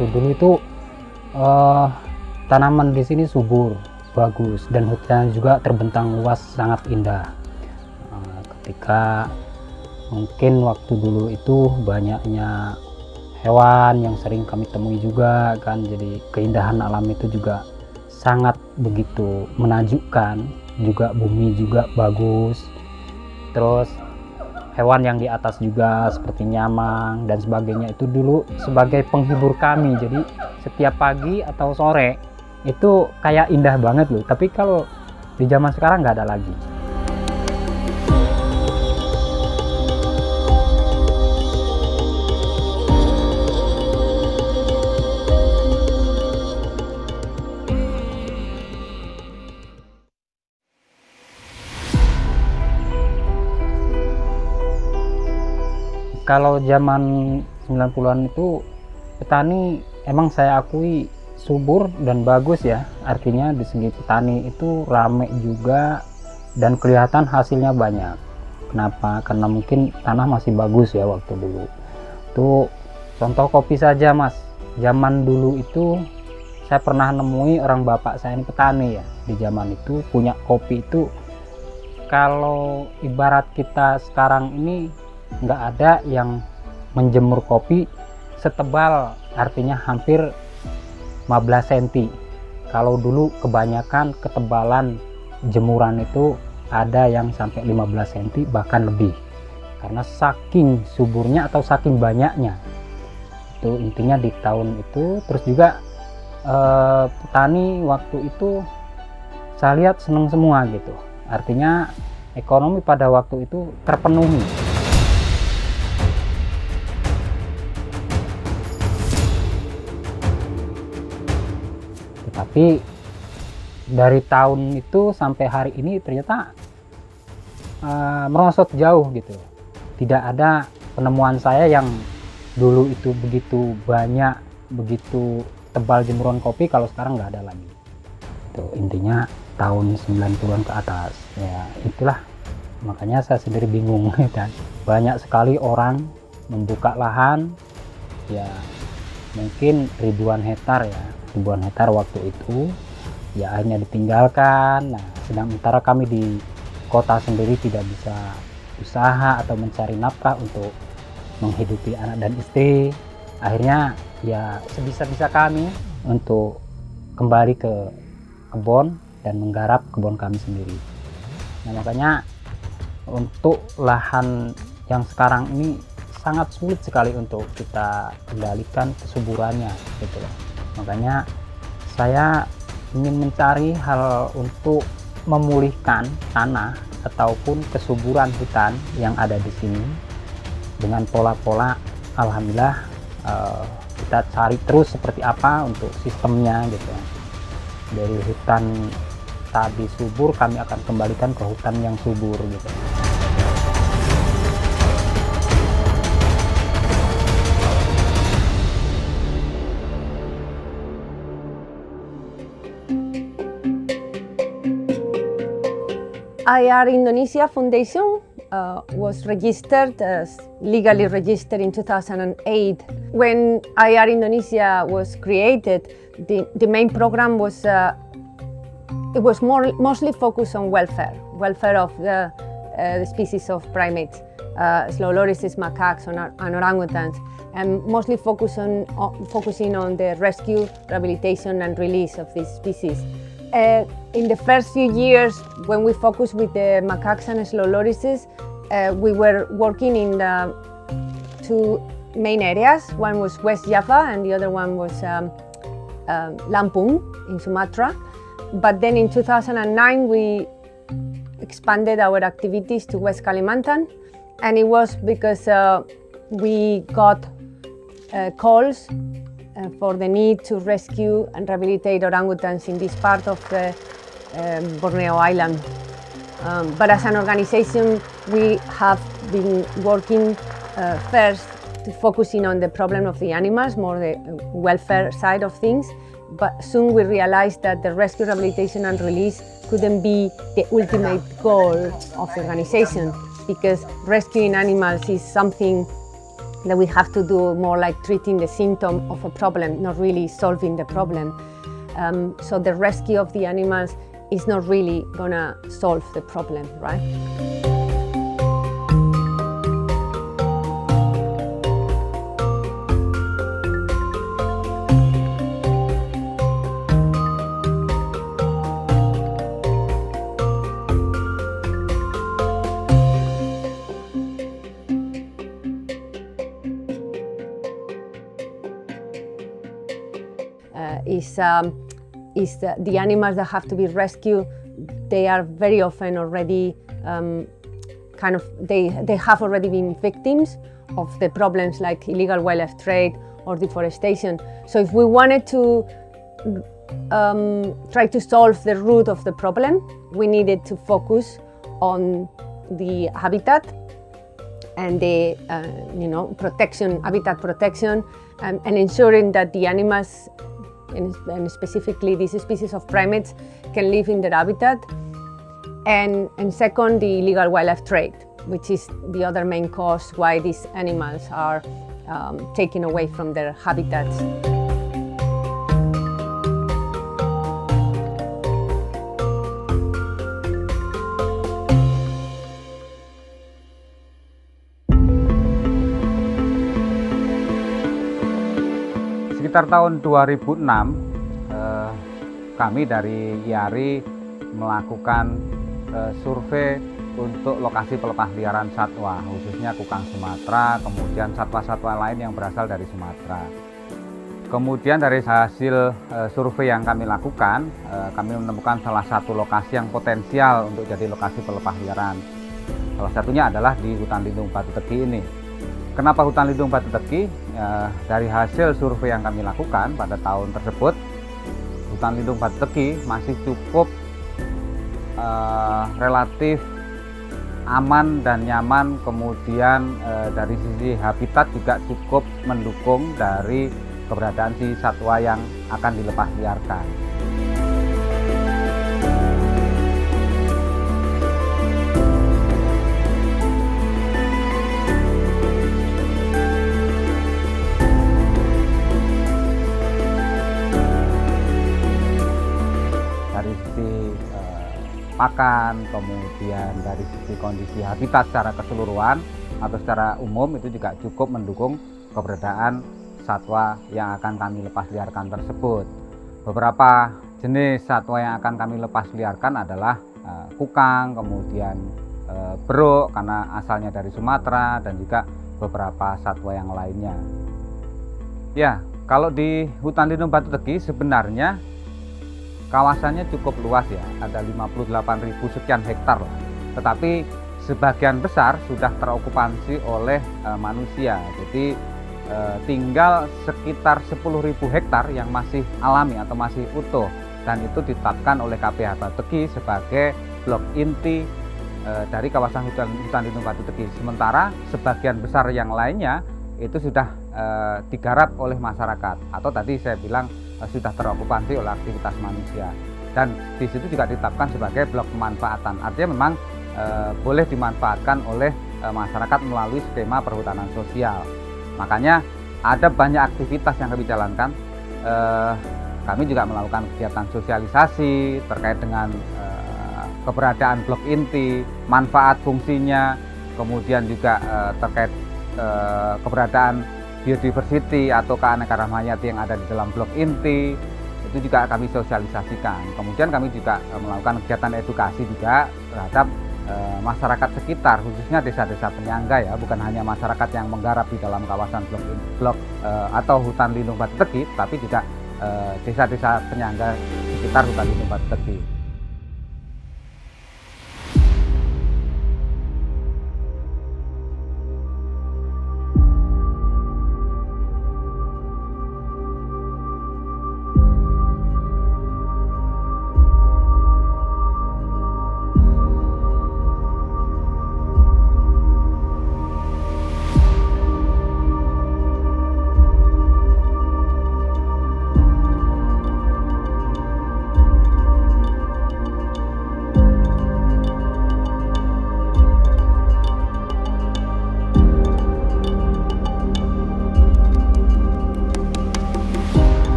waktu dulu itu tanaman di sini subur, bagus, dan hutan juga terbentang luas, sangat indah. Ketika mungkin waktu dulu itu banyaknya hewan yang sering kami temui juga kan, jadi keindahan alam itu juga sangat begitu menakjubkan, juga bumi juga bagus, terus hewan yang di atas juga seperti nyamang dan sebagainya itu dulu sebagai penghibur kami. Jadi setiap pagi atau sore itu kayak indah banget loh, tapi kalau di zaman sekarang nggak ada lagi. Kalau zaman 90-an itu petani emang saya akui subur dan bagus ya, artinya di segi petani itu rame juga dan kelihatan hasilnya banyak. Kenapa? Karena mungkin tanah masih bagus ya waktu dulu. Tuh contoh kopi saja mas, zaman dulu itu saya pernah nemui orang bapak saya ini petani ya, di zaman itu punya kopi itu kalau ibarat kita sekarang ini nggak ada yang menjemur kopi setebal, artinya hampir 15 cm. Kalau dulu kebanyakan ketebalan jemuran itu ada yang sampai 15 cm bahkan lebih, karena saking suburnya atau saking banyaknya. Itu intinya di tahun itu. Terus juga petani waktu itu saya lihat seneng semua gitu, artinya ekonomi pada waktu itu terpenuhi. Tapi dari tahun itu sampai hari ini ternyata merosot jauh gitu. Tidak ada penemuan saya yang dulu itu begitu banyak, begitu tebal jemuran kopi, kalau sekarang nggak ada lagi. Itu intinya tahun 90-an ke atas ya, itulah makanya saya sendiri bingung dan banyak sekali orang membuka lahan ya, mungkin ribuan hektar ya, ribuan hektar waktu itu ya akhirnya ditinggalkan. Nah, sementara kami di kota sendiri tidak bisa usaha atau mencari nafkah untuk menghidupi anak dan istri, akhirnya ya sebisa-bisa kami untuk kembali ke kebun dan menggarap kebun kami sendiri. Nah, makanya untuk lahan yang sekarang ini sangat sulit sekali untuk kita kendalikan kesuburannya gitu loh. Makanya saya ingin mencari hal untuk memulihkan tanah ataupun kesuburan hutan yang ada di sini dengan pola-pola. Alhamdulillah kita cari terus seperti apa untuk sistemnya gitu. Dari hutan tadi subur kami akan kembalikan ke hutan yang subur gitu. IR Indonesia Foundation was legally registered in 2008. When IR Indonesia was created, the main program was it was mostly focused on welfare of the species of primates, slow lorises, macaques, and orangutans, and mostly focusing on the rescue, rehabilitation, and release of these species. In the first few years, when we focused with the macaques and slow lorises, we were working in the two main areas. One was West Java and the other one was Lampung in Sumatra. But then in 2009, we expanded our activities to West Kalimantan, and it was because we got calls for the need to rescue and rehabilitate orangutans in this part of the Borneo Island. But as an organization, we have been working first to focusing on the problem of the animals, more the welfare side of things. But soon we realized that the rescue, rehabilitation and release couldn't be the ultimate goal of the organization, because rescuing animals is something that we have to do more like treating the symptom of a problem, not really solving the problem. So the rescue of the animals is not really gonna solve the problem, right? The animals that have to be rescued, they are very often already they have already been victims of the problems like illegal wildlife trade or deforestation. So if we wanted to try to solve the root of the problem, we needed to focus on the habitat and the protection, habitat protection, and ensuring that the animals, and specifically these species of primates, can live in their habitat. And second, the illegal wildlife trade, which is the other main cause why these animals are taken away from their habitats. Sekitar tahun 2006, kami dari IARI melakukan survei untuk lokasi pelepasliaran satwa, khususnya kukang Sumatera, kemudian satwa-satwa lain yang berasal dari Sumatera. Kemudian dari hasil survei yang kami lakukan, kami menemukan salah satu lokasi yang potensial untuk jadi lokasi pelepasliaran. Salah satunya adalah di hutan lindung Batu Tegi ini. Kenapa hutan lindung Batu Tegi? Dari hasil survei yang kami lakukan pada tahun tersebut, hutan lindung Batu Tegi masih cukup relatif aman dan nyaman, kemudian dari sisi habitat juga cukup mendukung dari keberadaan si satwa yang akan dilepasliarkan. Dari sisi pakan, kemudian dari sisi kondisi habitat secara keseluruhan atau secara umum itu juga cukup mendukung keberadaan satwa yang akan kami lepasliarkan tersebut. Beberapa jenis satwa yang akan kami lepasliarkan adalah kukang, kemudian beruk karena asalnya dari Sumatera, dan juga beberapa satwa yang lainnya. Ya, kalau di hutan lindung Batu Tegi sebenarnya kawasannya cukup luas ya, ada 58.000 sekian hektar lah. Tetapi sebagian besar sudah terokupansi oleh manusia. Jadi tinggal sekitar 10.000 hektar yang masih alami atau masih utuh, dan itu ditetapkan oleh KPH Batu Tegi sebagai blok inti dari kawasan hutan lindung Batu Tegi. Sementara sebagian besar yang lainnya itu sudah digarap oleh masyarakat, atau tadi saya bilang sudah terokupansi oleh aktivitas manusia, dan di situ juga ditetapkan sebagai blok pemanfaatan. Artinya memang boleh dimanfaatkan oleh masyarakat melalui skema perhutanan sosial. Makanya ada banyak aktivitas yang kami jalankan. Kami juga melakukan kegiatan sosialisasi terkait dengan keberadaan blok inti, manfaat fungsinya, kemudian juga terkait keberadaan biodiversity atau keanekaragaman hayati yang ada di dalam blok inti, itu juga kami sosialisasikan. Kemudian kami juga melakukan kegiatan edukasi juga terhadap masyarakat sekitar, khususnya desa-desa penyangga ya, bukan hanya masyarakat yang menggarap di dalam kawasan blok atau hutan lindung Batu Tegi, tapi juga desa-desa penyangga sekitar hutan lindung Batu Tegi.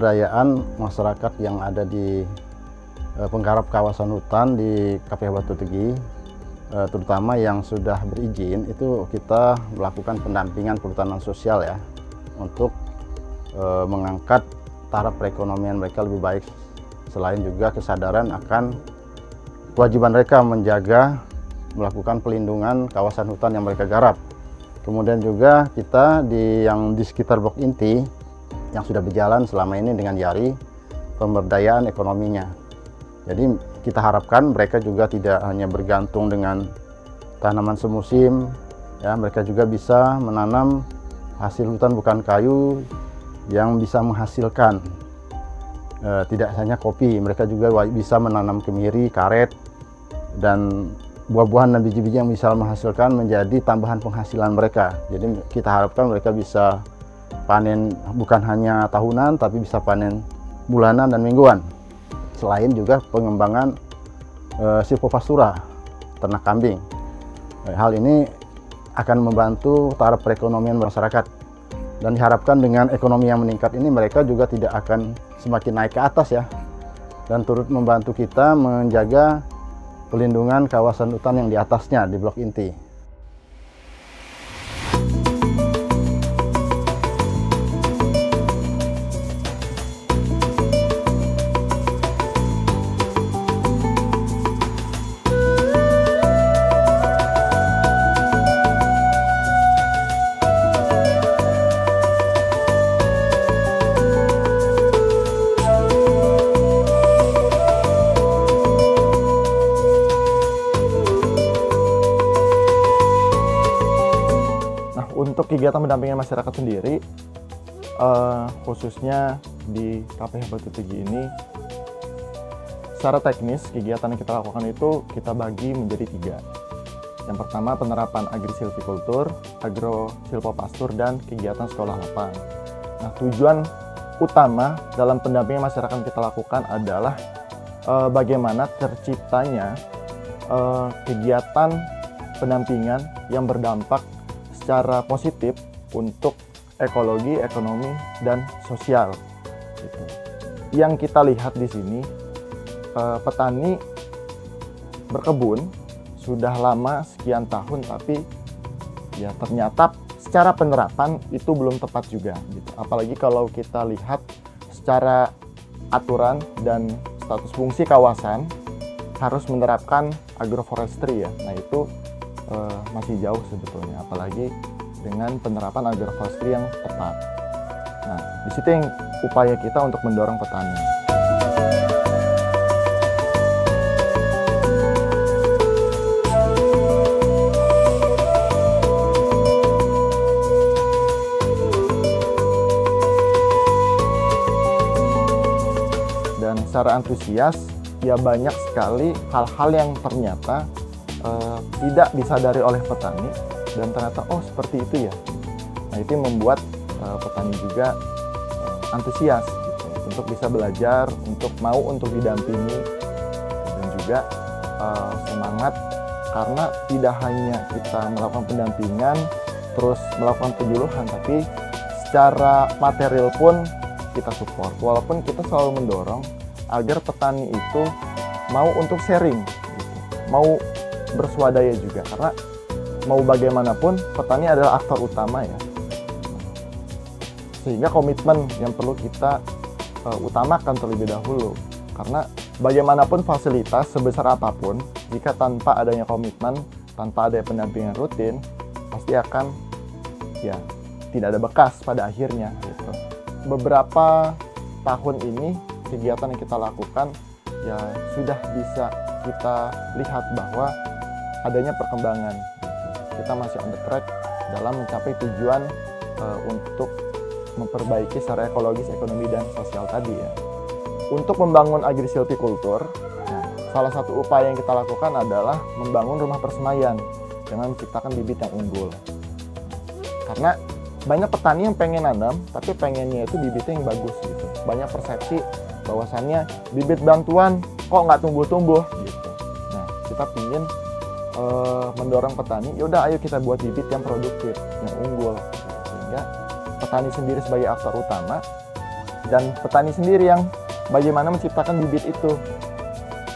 pemberdayaan masyarakat yang ada di penggarap kawasan hutan di KPH Batu Tegi, terutama yang sudah berizin, itu kita melakukan pendampingan perhutanan sosial ya, untuk mengangkat taraf perekonomian mereka lebih baik, selain juga kesadaran akan kewajiban mereka menjaga, melakukan pelindungan kawasan hutan yang mereka garap. Kemudian juga kita yang di sekitar Blok Inti yang sudah berjalan selama ini dengan YARI, pemberdayaan ekonominya. Jadi kita harapkan mereka juga tidak hanya bergantung dengan tanaman semusim, ya, mereka juga bisa menanam hasil hutan bukan kayu yang bisa menghasilkan tidak hanya kopi, mereka juga bisa menanam kemiri, karet, dan buah-buahan dan biji-biji yang bisa menghasilkan menjadi tambahan penghasilan mereka. Jadi kita harapkan mereka bisa panen bukan hanya tahunan, tapi bisa panen bulanan dan mingguan. Selain juga pengembangan silvopastura, ternak kambing. Hal ini akan membantu taraf perekonomian masyarakat, dan diharapkan dengan ekonomi yang meningkat ini mereka juga tidak akan semakin naik ke atas ya, dan turut membantu kita menjaga pelindungan kawasan hutan yang di atasnya di Blok Inti. Untuk kegiatan pendampingan masyarakat sendiri, khususnya di KPH Batu Tegi ini, secara teknis kegiatan yang kita lakukan itu kita bagi menjadi 3. Yang pertama penerapan agrisilvikultur, agrosilvopastur, dan kegiatan sekolah lapang. Nah, tujuan utama dalam pendampingan masyarakat yang kita lakukan adalah bagaimana terciptanya kegiatan pendampingan yang berdampak secara positif untuk ekologi, ekonomi, dan sosial. Gitu. Yang kita lihat di sini, petani berkebun sudah lama sekian tahun, tapi ya ternyata secara penerapan itu belum tepat juga. Gitu. Apalagi kalau kita lihat secara aturan dan status fungsi kawasan harus menerapkan agroforestry ya. Nah itu masih jauh sebetulnya, apalagi dengan penerapan agroforestry yang tepat. Nah, di situ yang upaya kita untuk mendorong petani. Dan secara antusias, ya banyak sekali hal-hal yang ternyata tidak disadari oleh petani, dan ternyata oh seperti itu ya. Nah itu yang membuat petani juga antusias gitu, untuk bisa belajar, untuk mau untuk didampingi, dan juga semangat karena tidak hanya kita melakukan pendampingan terus melakukan penyuluhan, tapi secara material pun kita support, walaupun kita selalu mendorong agar petani itu mau untuk sharing gitu, mau berswadaya juga, karena mau bagaimanapun petani adalah aktor utama ya, sehingga komitmen yang perlu kita utamakan terlebih dahulu, karena bagaimanapun fasilitas sebesar apapun jika tanpa adanya komitmen, tanpa ada pendampingan rutin, pasti akan ya tidak ada bekas pada akhirnya gitu. Beberapa tahun ini kegiatan yang kita lakukan ya sudah bisa kita lihat bahwa adanya perkembangan. Kita masih on the track dalam mencapai tujuan untuk memperbaiki secara ekologis, ekonomi, dan sosial tadi ya. Untuk membangun agrisilvikultur, nah, salah satu upaya yang kita lakukan adalah membangun rumah persemaian dengan menciptakan bibit yang unggul. Karena banyak petani yang pengen nanam, tapi pengennya itu bibitnya yang bagus gitu. Banyak persepsi bahwasannya bibit bantuan kok nggak tumbuh-tumbuh gitu. Nah, kita ingin mendorong petani, yaudah ayo kita buat bibit yang produktif, yang unggul, sehingga petani sendiri sebagai aktor utama dan petani sendiri yang bagaimana menciptakan bibit itu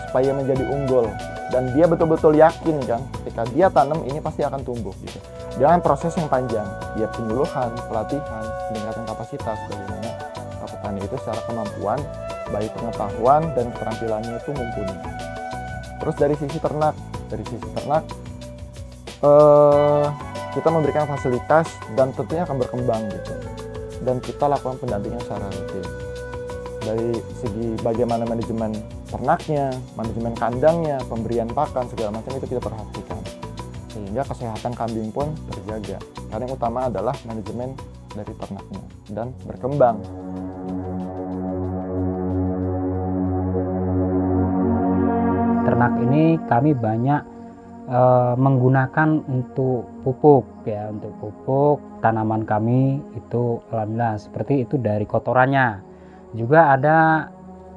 supaya menjadi unggul, dan dia betul-betul yakin kan ketika dia tanam ini pasti akan tumbuh gitu. Dengan proses yang panjang, dia penyuluhan, pelatihan, peningkatan kapasitas bagaimana petani itu secara kemampuan, baik pengetahuan dan keterampilannya itu mumpuni. Terus dari sisi ternak kita memberikan fasilitas dan tentunya akan berkembang gitu. Dan kita lakukan pendampingan secara rutin. Dari segi bagaimana manajemen ternaknya, manajemen kandangnya, pemberian pakan segala macam itu kita perhatikan. Sehingga kesehatan kambing pun terjaga. Karena yang utama adalah manajemen dari ternaknya dan berkembang. Ternak ini kami banyak menggunakan untuk pupuk ya, untuk pupuk tanaman kami itu alhamdulillah seperti itu dari kotorannya. Juga ada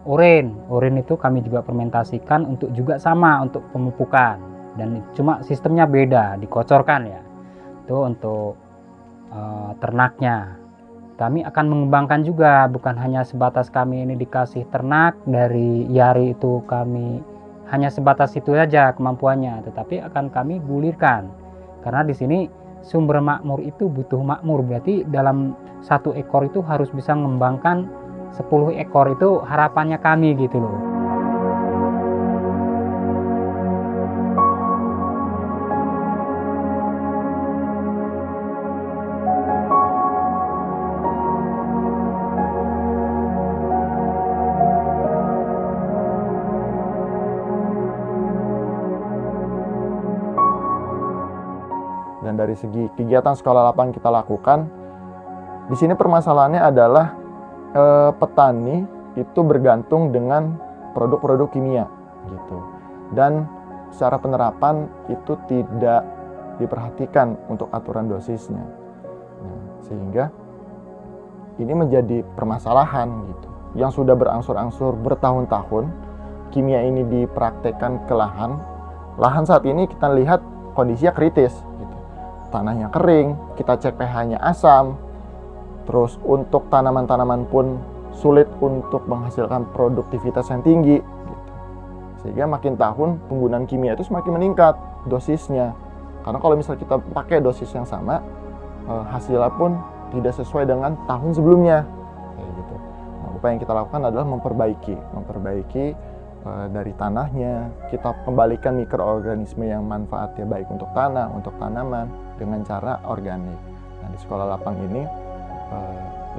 urin itu kami juga fermentasikan untuk juga sama untuk pemupukan, dan cuma sistemnya beda, dikocorkan ya. Itu untuk ternaknya. Kami akan mengembangkan juga, bukan hanya sebatas kami ini dikasih ternak dari Yari itu kami hanya sebatas itu saja kemampuannya, tetapi akan kami gulirkan. Karena di sini sumber makmur itu butuh makmur, berarti dalam satu ekor itu harus bisa mengembangkan 10 ekor, itu harapannya kami gitu loh. Dan dari segi kegiatan sekolah lapang kita lakukan, di sini permasalahannya adalah petani itu bergantung dengan produk-produk kimia gitu. Dan secara penerapan itu tidak diperhatikan untuk aturan dosisnya. Nah, sehingga ini menjadi permasalahan gitu. Yang sudah berangsur-angsur bertahun-tahun kimia ini dipraktekkan ke lahan. Lahan saat ini kita lihat kondisinya kritis gitu. Tanahnya kering, kita cek pH-nya asam. Terus untuk tanaman-tanaman pun sulit untuk menghasilkan produktivitas yang tinggi gitu. Sehingga makin tahun penggunaan kimia itu semakin meningkat dosisnya. Karena kalau misalnya kita pakai dosis yang sama, hasilnya pun tidak sesuai dengan tahun sebelumnya kayak gitu. Nah, upaya yang kita lakukan adalah memperbaiki dari tanahnya, kita kembalikan mikroorganisme yang manfaatnya baik untuk tanah, untuk tanaman dengan cara organik. Nah, di sekolah lapang ini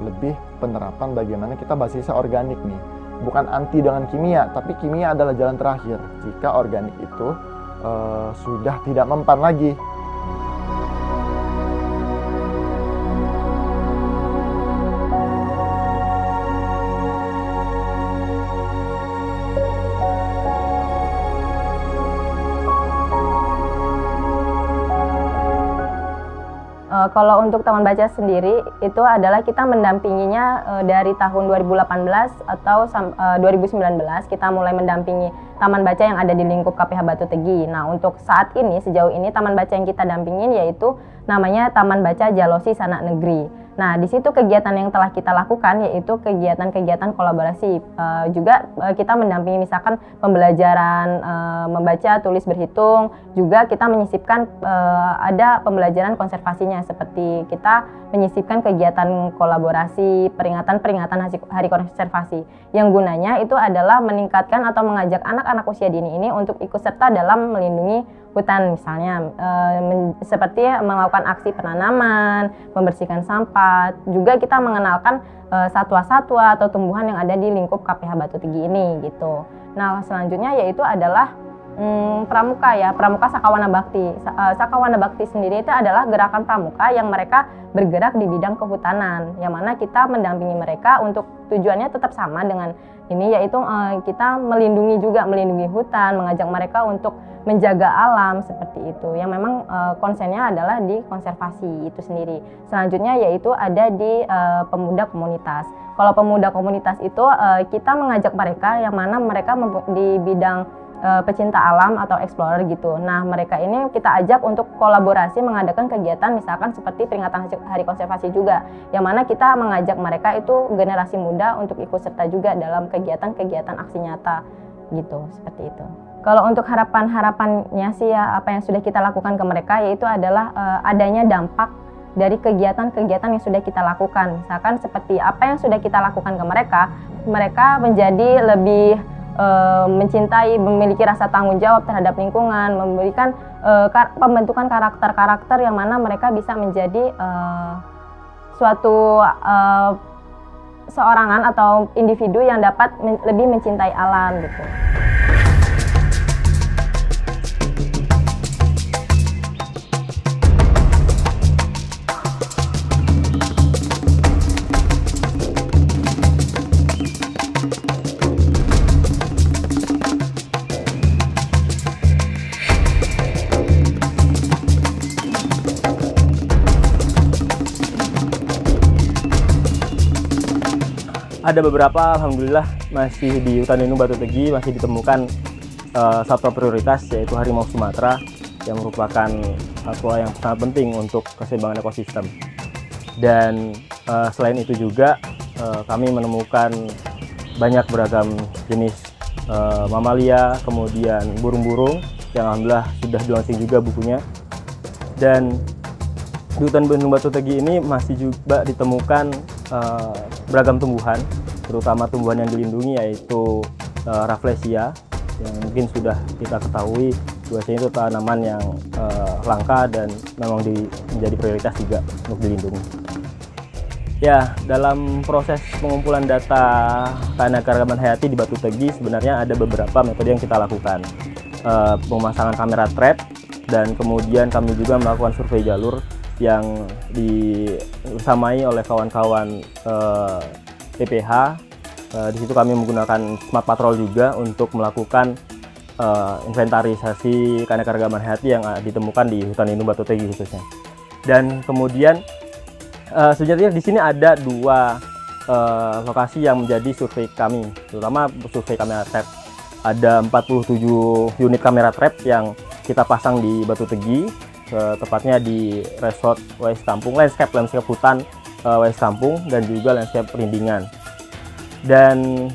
lebih penerapan bagaimana kita basisnya organik nih, bukan anti dengan kimia, tapi kimia adalah jalan terakhir jika organik itu sudah tidak mempan lagi. Kalau untuk Taman Baca sendiri itu adalah kita mendampinginya dari tahun 2018 atau 2019 kita mulai mendampingi Taman Baca yang ada di lingkup KPH Batu Tegi. Nah, untuk saat ini sejauh ini Taman Baca yang kita dampingin yaitu namanya Taman Baca Jalosi Sanak Negeri. Nah, di situ kegiatan yang telah kita lakukan yaitu kegiatan-kegiatan kolaborasi. Juga kita mendampingi misalkan pembelajaran membaca, tulis, berhitung. Juga kita menyisipkan ada pembelajaran konservasinya, seperti kita menyisipkan kegiatan kolaborasi, peringatan Hari Konservasi. Yang gunanya itu adalah meningkatkan atau mengajak anak-anak usia dini ini untuk ikut serta dalam melindungi hutan, misalnya seperti melakukan aksi penanaman, membersihkan sampah. Juga kita mengenalkan satwa-satwa atau tumbuhan yang ada di lingkup KPH Batu Tegi ini gitu. Nah, selanjutnya yaitu adalah pramuka ya, pramuka Sakawana Bakti. Sakawana Bakti sendiri itu adalah gerakan pramuka yang mereka bergerak di bidang kehutanan, yang mana kita mendampingi mereka untuk tujuannya tetap sama dengan ini, yaitu kita melindungi hutan, mengajak mereka untuk menjaga alam seperti itu, yang memang konsennya adalah di konservasi itu sendiri. Selanjutnya yaitu ada di pemuda komunitas. Kalau pemuda komunitas itu kita mengajak mereka yang mana mereka di bidang pecinta alam atau explorer gitu. Nah, mereka ini kita ajak untuk kolaborasi mengadakan kegiatan misalkan seperti peringatan Hari Konservasi juga, yang mana kita mengajak mereka itu generasi muda untuk ikut serta juga dalam kegiatan-kegiatan aksi nyata gitu, seperti itu. Kalau untuk harapannya sih ya, apa yang sudah kita lakukan ke mereka yaitu adalah adanya dampak dari kegiatan-kegiatan yang sudah kita lakukan. Misalkan seperti apa yang sudah kita lakukan ke mereka, mereka menjadi lebih mencintai, memiliki rasa tanggung jawab terhadap lingkungan, memberikan pembentukan karakter-karakter yang mana mereka bisa menjadi suatu seorangan atau individu yang dapat lebih mencintai alam gitu. Ada beberapa, alhamdulillah, masih di hutan lindung Batu Tegi masih ditemukan satwa prioritas, yaitu harimau Sumatera, yang merupakan satwa yang sangat penting untuk keseimbangan ekosistem. Dan selain itu juga kami menemukan banyak beragam jenis mamalia, kemudian burung-burung yang alhamdulillah sudah di-launching juga bukunya. Dan di hutan lindung Batu Tegi ini masih juga ditemukan beragam tumbuhan, terutama tumbuhan yang dilindungi yaitu Rafflesia, yang mungkin sudah kita ketahui biasanya itu tanaman yang langka dan memang menjadi prioritas juga untuk dilindungi. Ya, dalam proses pengumpulan data keanekaragaman hayati di Batu Tegi sebenarnya ada beberapa metode yang kita lakukan. Pemasangan kamera trap, dan kemudian kami juga melakukan survei jalur yang dibersamai oleh kawan-kawan PPH. Di situ kami menggunakan Smart Patrol juga untuk melakukan inventarisasi keanekaragaman hayati yang ditemukan di hutan lindung Batu Tegi khususnya. Dan kemudian sebenarnya di sini ada dua lokasi yang menjadi survei kami, terutama survei kamera trap. Ada 47 unit kamera trap yang kita pasang di Batu Tegi, tepatnya di Resort Wais Kampung, landscape hutan Wais Kampung, dan juga landscape perindingan. Dan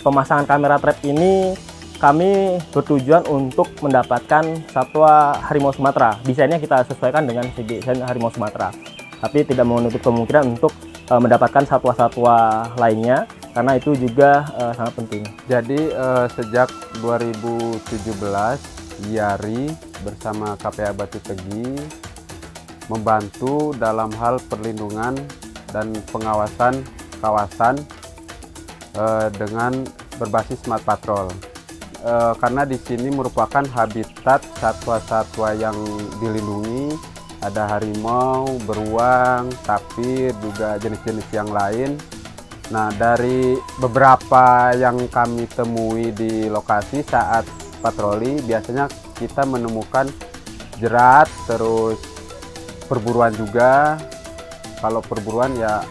pemasangan kamera trap ini kami bertujuan untuk mendapatkan satwa harimau Sumatera. Desainnya kita sesuaikan dengan desain harimau Sumatera, tapi tidak menutup kemungkinan untuk mendapatkan satwa-satwa lainnya, karena itu juga sangat penting. Jadi sejak 2017 YARI bersama KPH Batu Tegi membantu dalam hal perlindungan dan pengawasan kawasan dengan berbasis Smart Patrol. Karena di sini merupakan habitat satwa-satwa yang dilindungi, ada harimau, beruang, tapir, juga jenis-jenis yang lain. Nah, dari beberapa yang kami temui di lokasi saat patroli, biasanya kita menemukan jerat, terus perburuan juga. Kalau perburuan ya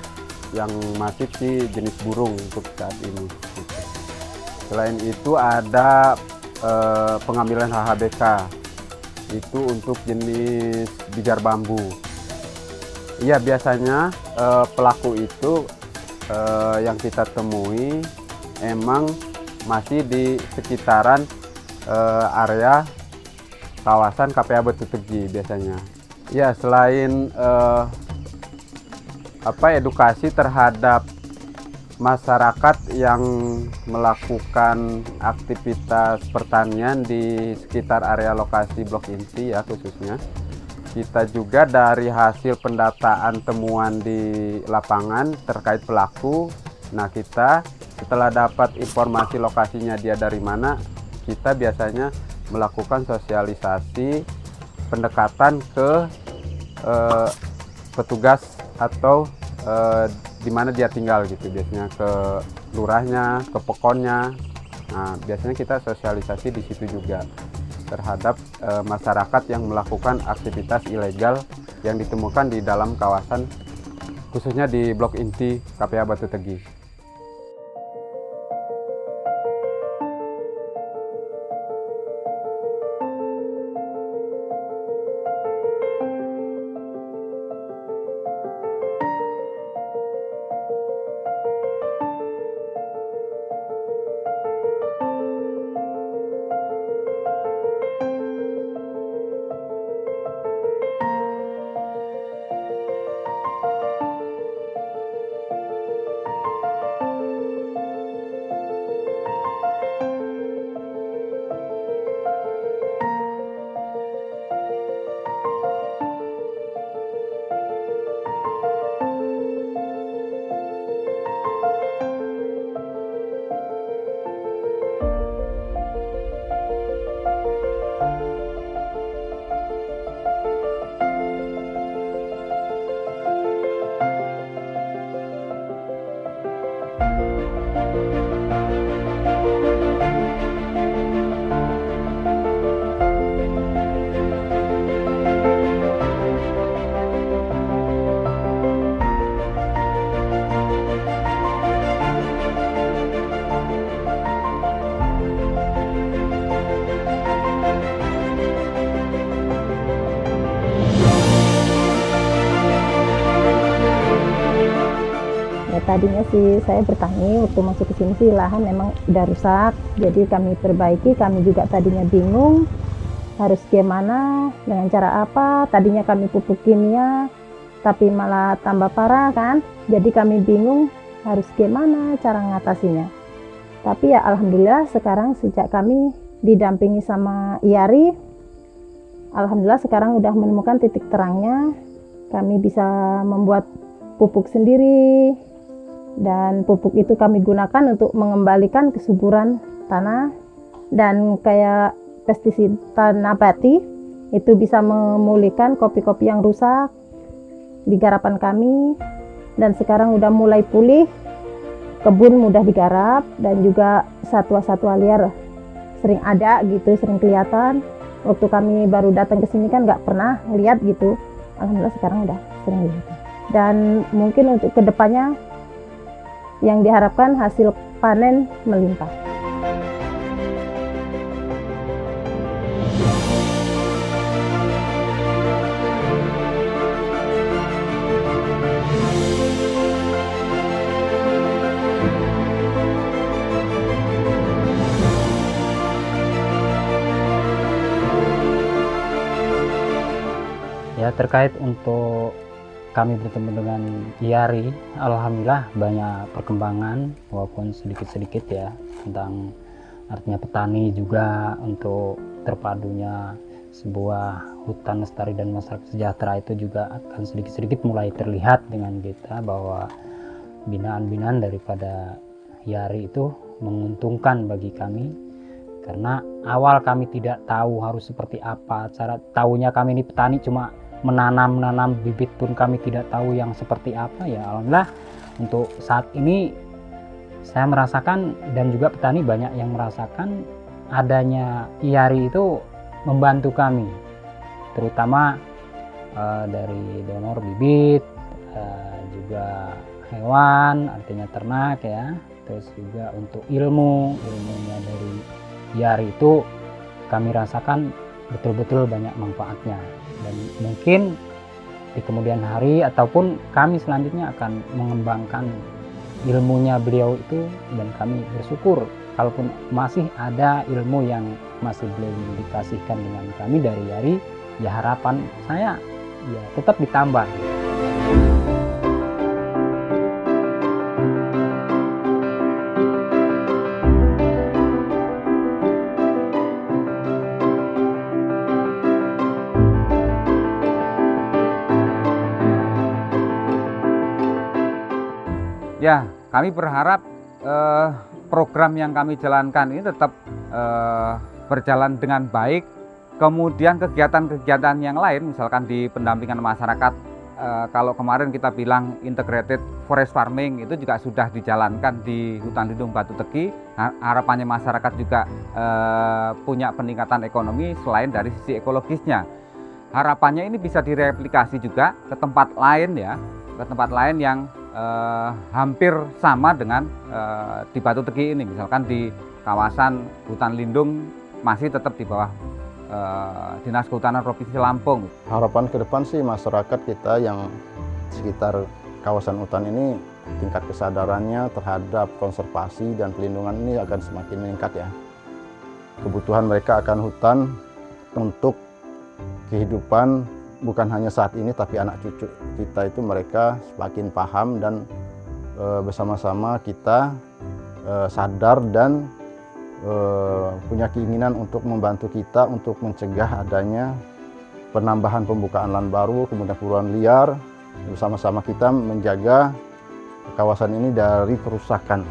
yang masif sih jenis burung untuk saat ini. Selain itu ada pengambilan HHBK, itu untuk jenis bijar bambu. Iya, biasanya pelaku itu yang kita temui emang masih di sekitaran area kawasan KPH Batu Tegi biasanya. Ya, selain edukasi terhadap masyarakat yang melakukan aktivitas pertanian di sekitar area lokasi blok inti ya khususnya, kita juga dari hasil pendataan temuan di lapangan terkait pelaku. Nah, kita setelah dapat informasi lokasinya dia dari mana, kita biasanya melakukan sosialisasi pendekatan ke petugas atau di mana dia tinggal gitu, biasanya ke lurahnya, ke pekonnya. Nah, biasanya kita sosialisasi di situ juga terhadap masyarakat yang melakukan aktivitas ilegal yang ditemukan di dalam kawasan khususnya di blok inti KPH Batu Tegi. tadinya sih saya bertani, waktu masuk ke sini sih lahan memang udah rusak, jadi kami perbaiki. Kami juga tadinya bingung harus gimana, dengan cara apa. Tadinya kami pupuk kimia, tapi malah tambah parah kan. Jadi kami bingung harus gimana cara ngatasinya. Tapi ya alhamdulillah sekarang sejak kami didampingi sama IARI, alhamdulillah sekarang udah menemukan titik terangnya. Kami bisa membuat pupuk sendiri, dan pupuk itu kami gunakan untuk mengembalikan kesuburan tanah. Dan kayak pestisida nabati itu bisa memulihkan kopi-kopi yang rusak di garapan kami, dan sekarang udah mulai pulih, kebun mudah digarap, dan juga satwa-satwa liar sering ada gitu, sering kelihatan. Waktu kami baru datang ke sini kan nggak pernah lihat gitu, alhamdulillah sekarang udah sering lihat. Dan mungkin untuk kedepannya yang diharapkan hasil panen melimpah. Ya, terkait untuk kami bertemu dengan IARI, alhamdulillah banyak perkembangan walaupun sedikit-sedikit ya, tentang artinya petani juga untuk terpadunya sebuah hutan lestari dan masyarakat sejahtera itu juga akan sedikit-sedikit mulai terlihat dengan kita bahwa binaan-binaan daripada IARI itu menguntungkan bagi kami. Karena awal kami tidak tahu harus seperti apa, cara tahunya kami ini petani cuma menanam bibit pun kami tidak tahu yang seperti apa. Ya alhamdulillah untuk saat ini saya merasakan, dan juga petani banyak yang merasakan adanya IARI itu membantu kami, terutama dari donor bibit, juga hewan artinya ternak ya, terus juga untuk ilmunya dari IARI itu kami rasakan betul-betul banyak manfaatnya. Dan mungkin di kemudian hari ataupun kami selanjutnya akan mengembangkan ilmunya beliau itu, dan kami bersyukur kalaupun masih ada ilmu yang masih belum dikasihkan dengan kami dari IARI, ya harapan saya ya tetap ditambah. Ya, kami berharap program yang kami jalankan ini tetap berjalan dengan baik. Kemudian kegiatan-kegiatan yang lain, misalkan di pendampingan masyarakat, kalau kemarin kita bilang integrated forest farming, itu juga sudah dijalankan di hutan lindung Batu Tegi. Harapannya masyarakat juga punya peningkatan ekonomi selain dari sisi ekologisnya. Harapannya ini bisa direplikasi juga ke tempat lain ya, ke tempat lain yang hampir sama dengan di Batu Tegi ini. Misalkan di kawasan hutan lindung masih tetap di bawah Dinas Kehutanan Provinsi Lampung. Harapan ke depan sih masyarakat kita yang sekitar kawasan hutan ini tingkat kesadarannya terhadap konservasi dan pelindungan ini akan semakin meningkat ya. Kebutuhan mereka akan hutan untuk kehidupan bukan hanya saat ini, tapi anak cucu kita itu mereka semakin paham, dan bersama-sama kita sadar dan punya keinginan untuk membantu kita untuk mencegah adanya penambahan pembukaan lahan baru, kemudian puluhan liar. Bersama-sama kita menjaga kawasan ini dari kerusakan.